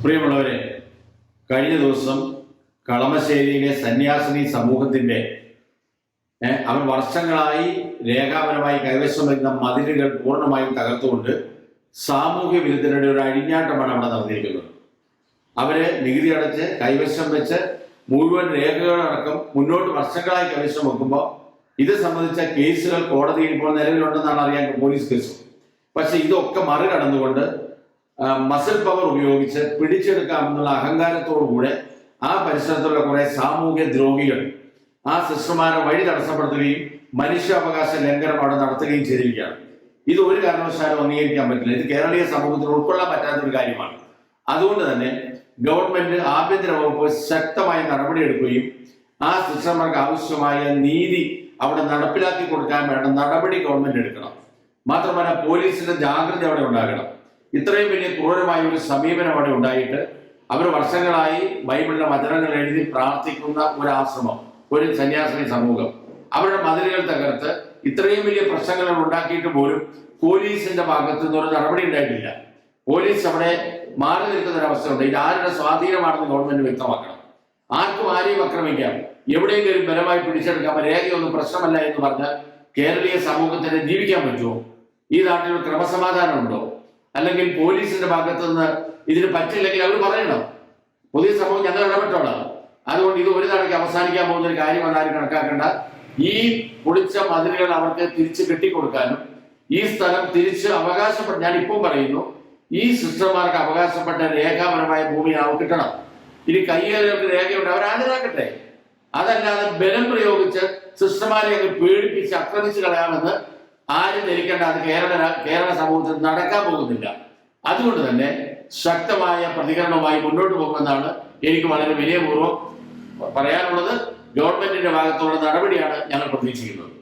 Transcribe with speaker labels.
Speaker 1: പ്രിയമുള്ളവരെ, കഴിഞ്ഞ ദിവസം കളമശ്ശേരിയിലെ സന്യാസിനി സമൂഹത്തിന്റെ അവർ വർഷങ്ങളായി രേഖാപരമായി കൈവശം വരുന്ന മതിലുകൾ പൂർണ്ണമായും തകർത്തുകൊണ്ട് സാമൂഹ്യ വിരുദ്ധരുടെ ഒരു അഴിഞ്ഞാട്ടമാണ് അവിടെ നടന്നിരിക്കുന്നത്. അവര് നികുതി അടച്ച് കൈവശം വെച്ച് മുഴുവൻ രേഖകളടക്കം മുന്നോട്ട് വർഷങ്ങളായി കൈവശം വെക്കുമ്പോൾ ഇത് സംബന്ധിച്ച കേസുകൾ കോടതിയിൽ ഇപ്പോൾ നിലവിലുണ്ടെന്നാണ് അറിയാൻ പോലീസ് കേസ്. പക്ഷെ ഇതൊക്കെ മറികടന്നുകൊണ്ട് മസിൽ പവർ ഉപയോഗിച്ച് പിടിച്ചെടുക്കാമെന്നുള്ള അഹങ്കാരത്തോടുകൂടെ ആ പരിസരത്തുള്ള കുറെ സാമൂഹ്യ ദ്രോഹികൾ ആ സിസ്റ്റർമാരെ വഴി തടസ്സപ്പെടുത്തുകയും മനുഷ്യാവകാശ ലംഘനം അവിടെ നടത്തുകയും ചെയ്തിരിക്കുകയാണ്. ഇത് ഒരു കാരണവശാലും അംഗീകരിക്കാൻ പറ്റില്ല. ഇത് കേരളീയ സമൂഹത്തിന് ഉൾക്കൊള്ളാൻ പറ്റാത്ത ഒരു കാര്യമാണ്. അതുകൊണ്ട് തന്നെ ഗവൺമെന്റ് ആഭ്യന്തര വകുപ്പ് ശക്തമായ നടപടിയെടുക്കുകയും ആ സിസ്റ്റർമാർക്ക് ആവശ്യമായ നീതി അവിടെ നടപ്പിലാക്കി കൊടുക്കാൻ വേണ്ട നടപടി ഗവൺമെന്റ് എടുക്കണം. മാത്രമല്ല പോലീസിന്റെ ജാഗ്രത അവിടെ ഉണ്ടാകണം. ഇത്രയും വലിയ ക്രൂരമായ ഒരു സമീപനം അവിടെ ഉണ്ടായിട്ട് അവർ വർഷങ്ങളായി ബൈബിളിലെ വചനങ്ങൾ എഴുതി പ്രാർത്ഥിക്കുന്ന ഒരു ആശ്രമം, ഒരു സന്യാസിനി സമൂഹം, അവരുടെ മതിലുകൾ തകർത്ത് ഇത്രയും വലിയ പ്രശ്നങ്ങൾ ഉണ്ടാക്കിയിട്ട് പോലും പോലീസിന്റെ ഭാഗത്തു നിന്ന് ഒരു നടപടി ഉണ്ടായിട്ടില്ല. പോലീസ് അവിടെ മാറി നിൽക്കുന്ന ഒരു അവസ്ഥയുണ്ട്. ഇത് ആരുടെ സ്വാധീനമാണെന്ന് ഗവൺമെന്റ് വ്യക്തമാക്കണം. ആർക്കും ആരെയും ആക്രമിക്കാം, എവിടെയെങ്കിലും ബലമായി പിടിച്ചെടുക്കാം, രേഖയൊന്നും പ്രശ്നമല്ല എന്ന് പറഞ്ഞാൽ കേരളീയ സമൂഹത്തിന് ജീവിക്കാൻ പറ്റുമോ? ഈ നാട്ടിൽ ക്രമസമാധാനം ഉണ്ടോ? അല്ലെങ്കിൽ പോലീസിന്റെ ഭാഗത്തു നിന്ന് ഇതിന് പറ്റില്ലെങ്കിൽ അവർ പറയണം, പൊതു സമൂഹം ഞങ്ങൾ ഇടപെട്ടോളാം. അതുകൊണ്ട് ഇത് ഒരു തടക്ക് അവസാനിക്കാൻ പോകുന്ന ഒരു കാര്യം ആരും കണക്കാക്കേണ്ട. ഈ പൊളിച്ച മതിലുകൾ അവർക്ക് തിരിച്ച് കെട്ടിക്കൊടുക്കാനും ഈ സ്ഥലം തിരിച്ച് അവകാശപ്പെട്ട, ഞാൻ ഇപ്പോൾ പറയുന്നു, ഈ സിസ്റ്റർമാർക്ക് അവകാശപ്പെട്ട രേഖാപരമായ ഭൂമി അവർക്ക് കിട്ടണം. ഇനി കയ്യേറുകൾക്ക് രേഖയുണ്ട്, അവർ ഹാജരാക്കട്ടെ. അതല്ലാതെ ബലം പ്രയോഗിച്ച് സിസ്റ്റർമാരെ അങ്ങ് പേടിപ്പിച്ച് ആക്രമിച്ച് കളയാമെന്ന് ആരും ധരിക്കേണ്ട. അത് കേരള സമൂഹത്തിൽ നടക്കാൻ പോകുന്നില്ല. അതുകൊണ്ട് തന്നെ ശക്തമായ പ്രതികരണവുമായി മുന്നോട്ട് പോകുമെന്നാണ് എനിക്ക് വളരെ വിനയപൂർവ്വം പറയാനുള്ളത്. ഗവൺമെന്റിന്റെ ഭാഗത്തുള്ള നടപടിയാണ് ഞങ്ങൾ പ്രതീക്ഷിക്കുന്നത്.